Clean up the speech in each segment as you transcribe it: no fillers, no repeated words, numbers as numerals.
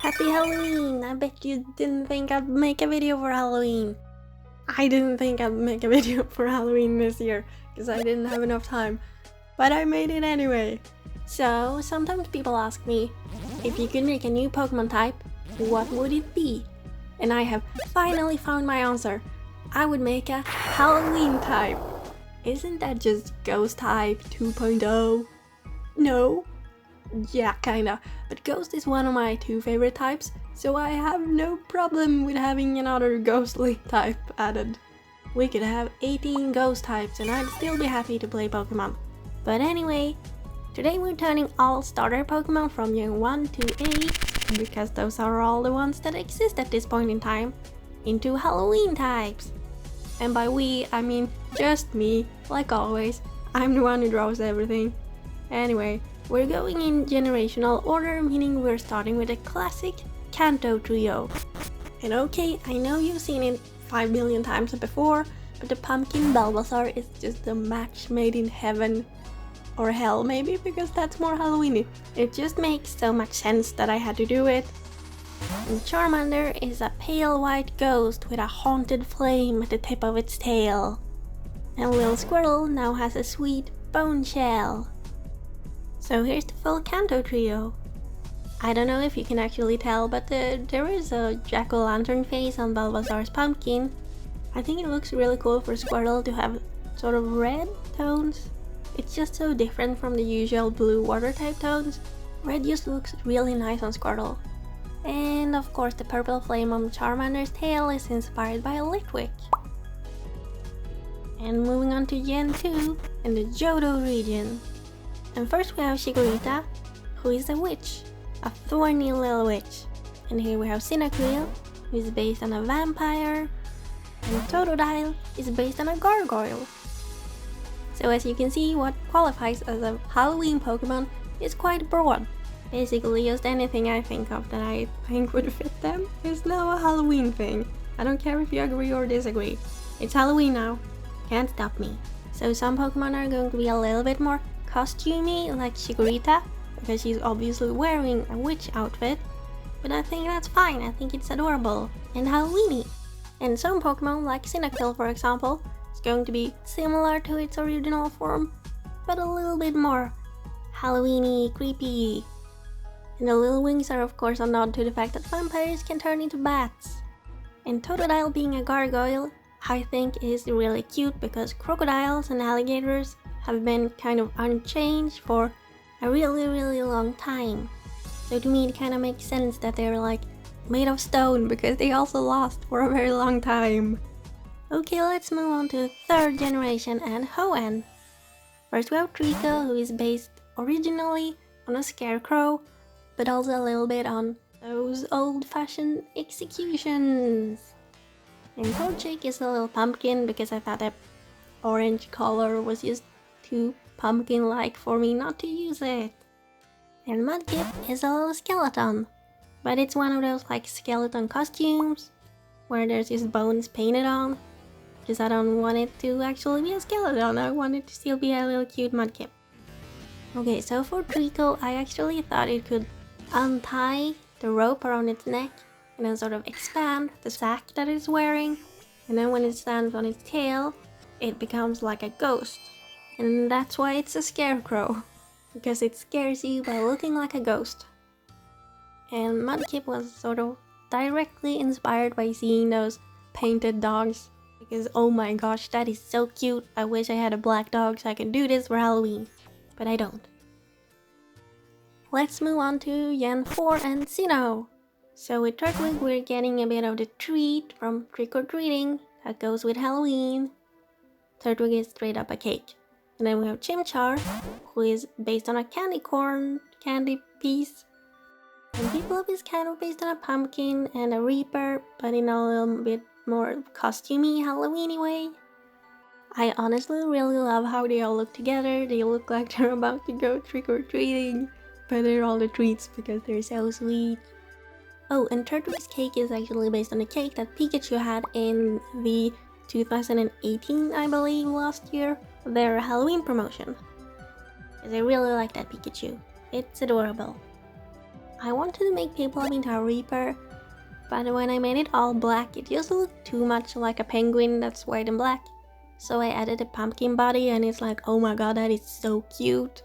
Happy Halloween! I bet you didn't think I'd make a video for Halloween. I didn't think I'd make a video for Halloween this year because I didn't have enough time, but I made it anyway. So sometimes people ask me, if you could make a new Pokemon type, what would it be? And I have finally found my answer. I would make a Halloween type. Isn't that just Ghost type 2.0? No? Yeah, kinda, but Ghost is one of my two favorite types, so I have no problem with having another ghostly type added. We could have 18 ghost types and I'd still be happy to play Pokemon. But anyway, today we're turning all starter Pokemon from Gen 1 to 8, because those are all the ones that exist at this point in time, into Halloween types. And by we, I mean just me, like always. I'm the one who draws everything. Anyway, we're going in generational order, meaning we're starting with a classic Kanto trio. And okay, I know you've seen it 5 million times before, but the pumpkin Bulbasaur is just a match made in heaven. Or hell maybe, because that's more Halloweeny. It just makes so much sense that I had to do it. And Charmander is a pale white ghost with a haunted flame at the tip of its tail. And Little Squirtle now has a sweet bone shell. So here's the full Kanto trio. I don't know if you can actually tell, but there is a jack-o'-lantern face on Bulbasaur's pumpkin. I think it looks really cool for Squirtle to have sort of red tones. It's just so different from the usual blue water type tones. Red just looks really nice on Squirtle. And of course the purple flame on Charmander's tail is inspired by Litwick. And moving on to Gen 2 in the Johto region. And first we have Chikorita, who is a witch, a thorny little witch. And here we have Sinnoh, who is based on a vampire, and Totodile is based on a gargoyle. So as you can see, what qualifies as a Halloween Pokemon is quite broad. Basically just anything I think of that I think would fit them is now a Halloween thing. I don't care if you agree or disagree. It's Halloween now, can't stop me. So some Pokemon are going to be a little bit more costumey, like Chikorita, because she's obviously wearing a witch outfit, but I think that's fine. I think it's adorable and Halloweeny. And some Pokemon, like Sinnoh, for example, is going to be similar to its original form, but a little bit more Halloweeny, creepy. And the little wings are of course a nod to the fact that vampires can turn into bats. And Totodile being a gargoyle, I think is really cute because crocodiles and alligators have been kind of unchanged for a really long time. So to me it kind of makes sense that they're like made of stone, because they also lost for a very long time. Okay, let's move on to the third generation and Hoenn. First we have Trico, who is based originally on a scarecrow, but also a little bit on those old-fashioned executions. And Torchic is a little pumpkin because I thought that orange color was just too pumpkin-like for me not to use it. And Mudkip is a little skeleton, but it's one of those like skeleton costumes where there's just bones painted on, because I don't want it to actually be a skeleton. I want it to still be a little cute Mudkip. Okay, so for Trico, I actually thought it could untie the rope around its neck and then sort of expand the sack that it's wearing, and then when it stands on its tail, it becomes like a ghost. And that's why it's a scarecrow, because it scares you by looking like a ghost. And Mudkip was sort of directly inspired by seeing those painted dogs, because oh my gosh, that is so cute. I wish I had a black dog so I could do this for Halloween, but I don't. Let's move on to Gen 4 and Sinnoh. So with Turtwig we're getting a bit of the treat from trick-or-treating that goes with Halloween. Turtwig is straight up a cake. And then we have Chimchar, who is based on a candy corn candy piece. And Piplup is kind of based on a pumpkin and a reaper, but in a little bit more costumey, Halloweeny way. I honestly really love how they all look together. They look like they're about to go trick-or-treating, but they're all the treats because they're so sweet. Oh, and Turtwig's cake is actually based on a cake that Pikachu had in the 2018, I believe, last year, their Halloween promotion. Because I really like that Pikachu. It's adorable. I wanted to make people into a Reaper, but when I made it all black, it just looked too much like a penguin that's white and black. So I added a pumpkin body and it's like, oh my god, that is so cute.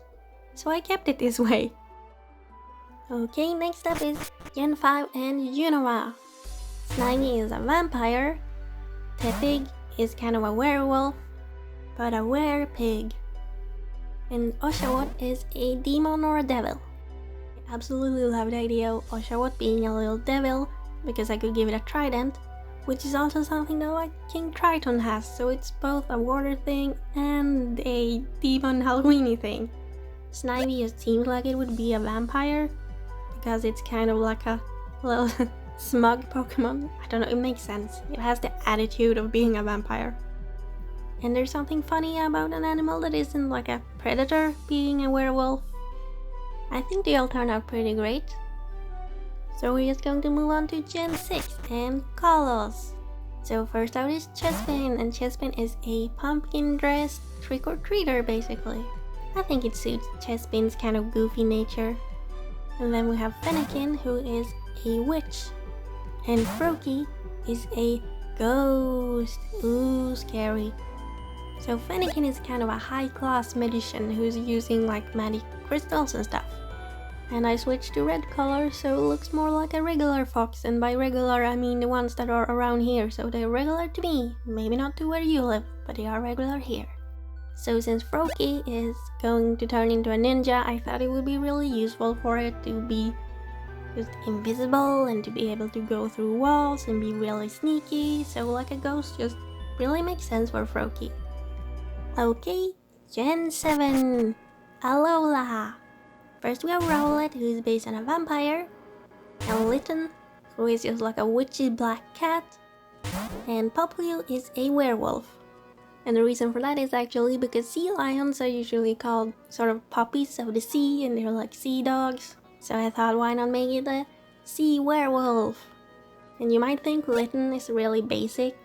So I kept it this way. Okay, next up is Gen 5 and Unova. Snivy is a vampire. Tepig is kind of a werewolf, but a were-pig. And Oshawott is a demon or a devil. I absolutely love the idea of Oshawott being a little devil, because I could give it a trident, which is also something that like King Triton has, so it's both a water thing and a demon Halloweeny thing. Snivy just seems like it would be a vampire, because it's kind of like a little smug Pokemon. I don't know, it makes sense. It has the attitude of being a vampire. And there's something funny about an animal that isn't like a predator being a werewolf. I think they all turned out pretty great. So we're just going to move on to Gen 6 and Kalos. So first out is Chespin, and Chespin is a pumpkin dressed trick-or-treater basically. I think it suits Chespin's kind of goofy nature. And then we have Fennekin, who is a witch. And Froakie is a ghost. Ooh, scary. So Fennekin is kind of a high-class magician who's using like magic crystals and stuff. And I switched to red color so it looks more like a regular fox, and by regular I mean the ones that are around here, so they're regular to me. Maybe not to where you live, but they are regular here. So since Froakie is going to turn into a ninja, I thought it would be really useful for it to be just invisible and to be able to go through walls and be really sneaky, so like a ghost just really makes sense for Froakie. Okay, Gen 7, Alola. First we have Rowlet, who is based on a vampire, and Litten, who is just like a witchy black cat, and Popplio is a werewolf. And the reason for that is actually because sea lions are usually called sort of puppies of the sea, and they're like sea dogs. So I thought, why not make it a sea werewolf? And you might think Litten is really basic,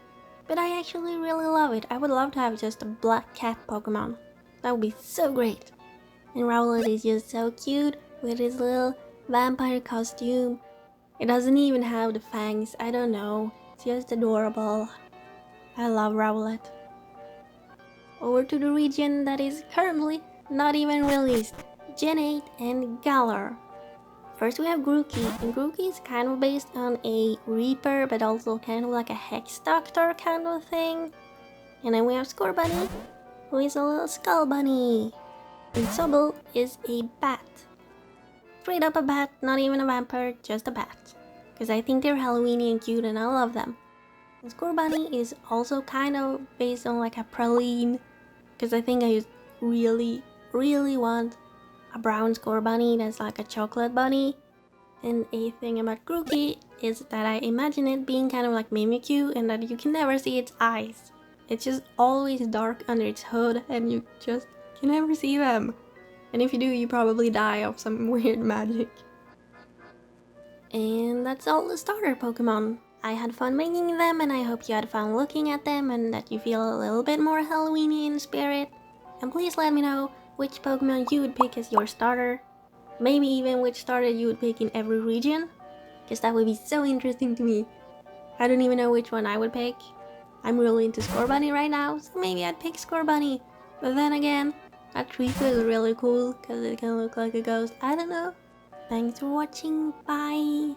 but I actually really love it. I would love to have just a black cat Pokemon. That would be so great. And Rowlet is just so cute with his little vampire costume. It doesn't even have the fangs, I don't know. It's just adorable. I love Rowlet. Over to the region that is currently not even released, Gen 8 and Galar. First we have Grookey, and Grookey is kind of based on a Reaper, but also kind of like a Hex Doctor kind of thing. And then we have Scorbunny, who is a little skull bunny. And Sobble is a bat. Straight up a bat, not even a vampire, just a bat. Because I think they're Halloweeny and cute and I love them. And Scorbunny is also kind of based on like a praline. Because I think I just really want a brown Scorbunny that's like a chocolate bunny. And a thing about Grookey is that I imagine it being kind of like Mimikyu and that you can never see its eyes. It's just always dark under its hood and you just can never see them. And if you do, you probably die of some weird magic. And that's all the starter Pokemon. I had fun making them and I hope you had fun looking at them and that you feel a little bit more Halloweeny in spirit. And please let me know which Pokemon you would pick as your starter. Maybe even which starter you would pick in every region. Because that would be so interesting to me. I don't even know which one I would pick. I'm really into Scorbunny right now, so maybe I'd pick Scorbunny. But then again, that tree is really cool because it can look like a ghost. I don't know. Thanks for watching. Bye.